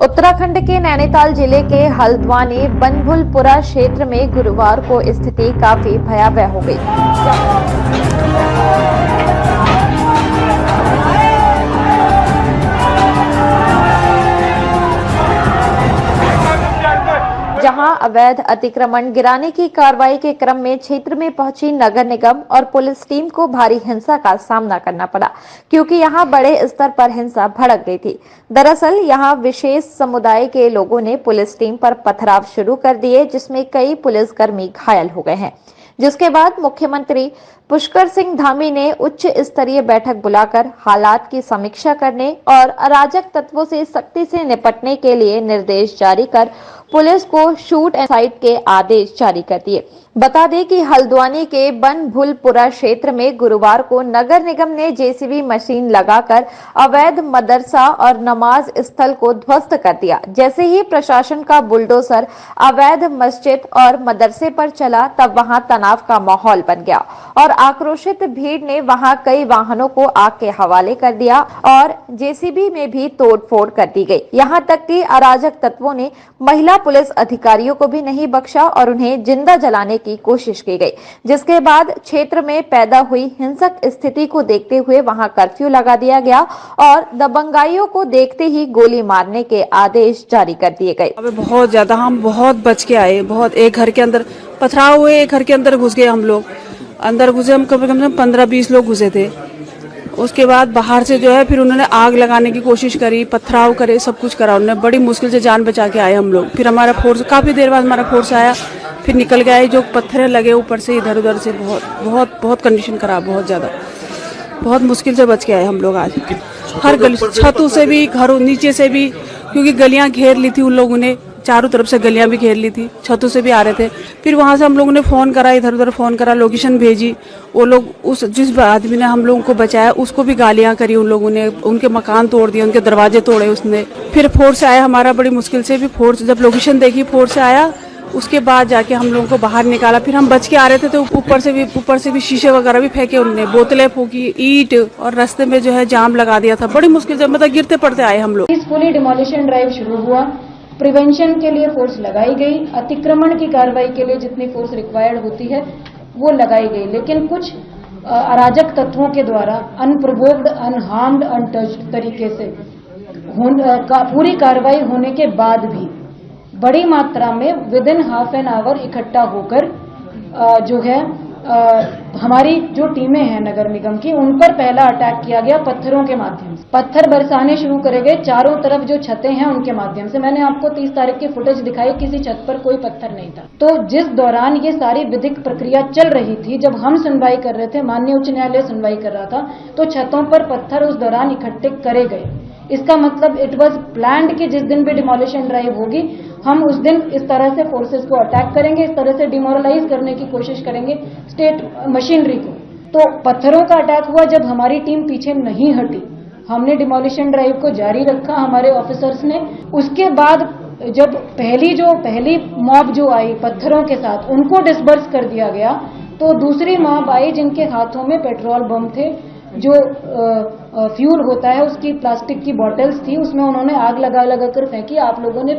उत्तराखंड के नैनीताल जिले के हल्द्वानी बनभुलपुरा क्षेत्र में गुरुवार को स्थिति काफी भयावह हो गई। जहां अवैध अतिक्रमण गिराने की कार्रवाई के क्रम में क्षेत्र में पहुंची नगर निगम और पुलिस टीम को भारी हिंसा का सामना करना पड़ा, क्योंकि यहां बड़े स्तर पर हिंसा भड़क गई थी। दरअसल यहां विशेष समुदाय के लोगों ने पुलिस टीम पर पथराव शुरू कर दिए, जिसमें कई पुलिसकर्मी घायल हो गए हैं। जिसके बाद मुख्यमंत्री पुष्कर सिंह धामी ने उच्च स्तरीय बैठक बुलाकर हालात की समीक्षा करने और अराजक तत्वों से सख्ती से निपटने के लिए निर्देश जारी कर पुलिस को शूट एंड साइट के आदेश जारी कर दिए। बता दें कि हल्द्वानी के बनभुलपुरा क्षेत्र में गुरुवार को नगर निगम ने जेसीबी मशीन लगाकर अवैध मदरसा और नमाज स्थल को ध्वस्त कर दिया। जैसे ही प्रशासन का बुलडोजर अवैध मस्जिद और मदरसे पर चला, तब वहां तनाव का माहौल बन गया और आक्रोशित भीड़ ने वहां कई वाहनों को आग के हवाले कर दिया और जेसीबी में भी तोड़फोड़ कर दी गई। यहां तक कि अराजक तत्वों ने महिला पुलिस अधिकारियों को भी नहीं बख्शा और उन्हें जिंदा जलाने की कोशिश की गई। जिसके बाद क्षेत्र में पैदा हुई हिंसक स्थिति को देखते हुए वहां कर्फ्यू लगा दिया गया और दबंगाइयों को देखते ही गोली मारने के आदेश जारी कर दिए गए। बहुत ज्यादा हम बहुत बच के आए, बहुत एक घर के अंदर पथराव हुए, एक घर के अंदर घुस गए। हम लोग अंदर घुसे, हम कम से कम 15-20 लोग घुसे थे। उसके बाद बाहर से जो है फिर उन्होंने आग लगाने की कोशिश करी, पथराव करे, सब कुछ करा। उन्होंने बड़ी मुश्किल से जान बचा के आए हम लोग। फिर हमारा फोर्स काफी देर बाद हमारा फोर्स आया, फिर निकल गए। जो पत्थर लगे ऊपर से इधर उधर से बहुत कंडीशन खराब, बहुत ज्यादा, बहुत मुश्किल से बच के आए हम लोग आज। हर गली, छतों से भी, घरों नीचे से भी, क्योंकि गलियां घेर ली थी उन लोगों ने, चारों तरफ से गलियां भी घेर ली थी, छतों से भी आ रहे थे। फिर वहां से हम लोगों ने फोन करा, इधर उधर फोन करा, लोकेशन भेजी। वो लोग उस जिस आदमी ने हम लोगों को बचाया उसको भी गालियां करी उन लोगों ने, उनके मकान तोड़ दिए, उनके दरवाजे तोड़े उसने। फिर फोर्स आया हमारा, बड़ी मुश्किल से भी फोर्स, जब लोकेशन देखी फोर्स आया, उसके बाद जाके हम लोगों को बाहर निकाला। फिर हम बच के आ रहे थे तो ऊपर से भी शीशे वगैरह भी फेंके उन्होंने, बोतलें फूकी, ईंट, और रास्ते में जो है जाम लगा दिया था। बड़ी मुश्किल से, मतलब गिरते पड़ते आए हम लोग। पीसफुली डिमोलिशन ड्राइव शुरू हुआ, प्रिवेंशन के लिए फोर्स लगाई गई, अतिक्रमण की कार्रवाई के लिए जितनी फोर्स रिक्वायर्ड होती है वो लगाई गई। लेकिन कुछ अराजक तत्वों के द्वारा अनप्रोवोक्ड, अनहार्म्ड, अनटच्ड तरीके से पूरी कार्रवाई होने के बाद भी बड़ी मात्रा में with in half an hour इकट्ठा होकर जो है हमारी जो टीमें हैं नगर निगम की, उन पर पहला अटैक किया गया पत्थरों के माध्यम से। पत्थर बरसाने शुरू करे गए चारों तरफ, जो छतें हैं उनके माध्यम से। मैंने आपको 30 तारीख की फुटेज दिखाई, किसी छत पर कोई पत्थर नहीं था। तो जिस दौरान ये सारी विधिक प्रक्रिया चल रही थी, जब हम सुनवाई कर रहे थे, माननीय उच्च न्यायालय सुनवाई कर रहा था, तो छतों पर पत्थर उस दौरान इकट्ठे करे गए। इसका मतलब इट वाज प्लान्ड कि जिस दिन भी डिमोलिशन ड्राइव होगी, हम उस दिन इस तरह से फोर्सेस को अटैक करेंगे, इस तरह से डिमोरलाइज करने की कोशिश करेंगे स्टेट मशीनरी को। तो पत्थरों का अटैक हुआ जब हमारी टीम पीछे नहीं हटी, हमने डिमोलिशन ड्राइव को जारी रखा, हमारे ऑफिसर्स ने। उसके बाद जब पहली मॉब जो आई पत्थरों के साथ, उनको डिस्बर्स कर दिया गया, तो दूसरी मॉब आई जिनके हाथों में पेट्रोल बम थे, जो फ्यूल होता है उसकी प्लास्टिक की बॉटल्स थी, उसमें उन्होंने आग लगा कर फेंकी। आप लोगों ने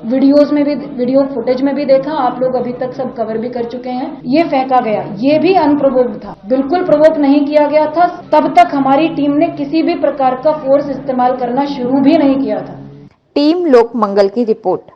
वीडियो फुटेज में भी देखा, आप लोग अभी तक सब कवर भी कर चुके हैं। ये फेंका गया, ये भी अनप्रोवोक्ड था, बिल्कुल प्रोवोक नहीं किया गया था। तब तक हमारी टीम ने किसी भी प्रकार का फोर्स इस्तेमाल करना शुरू भी नहीं किया था। टीम लोक मंगल की रिपोर्ट।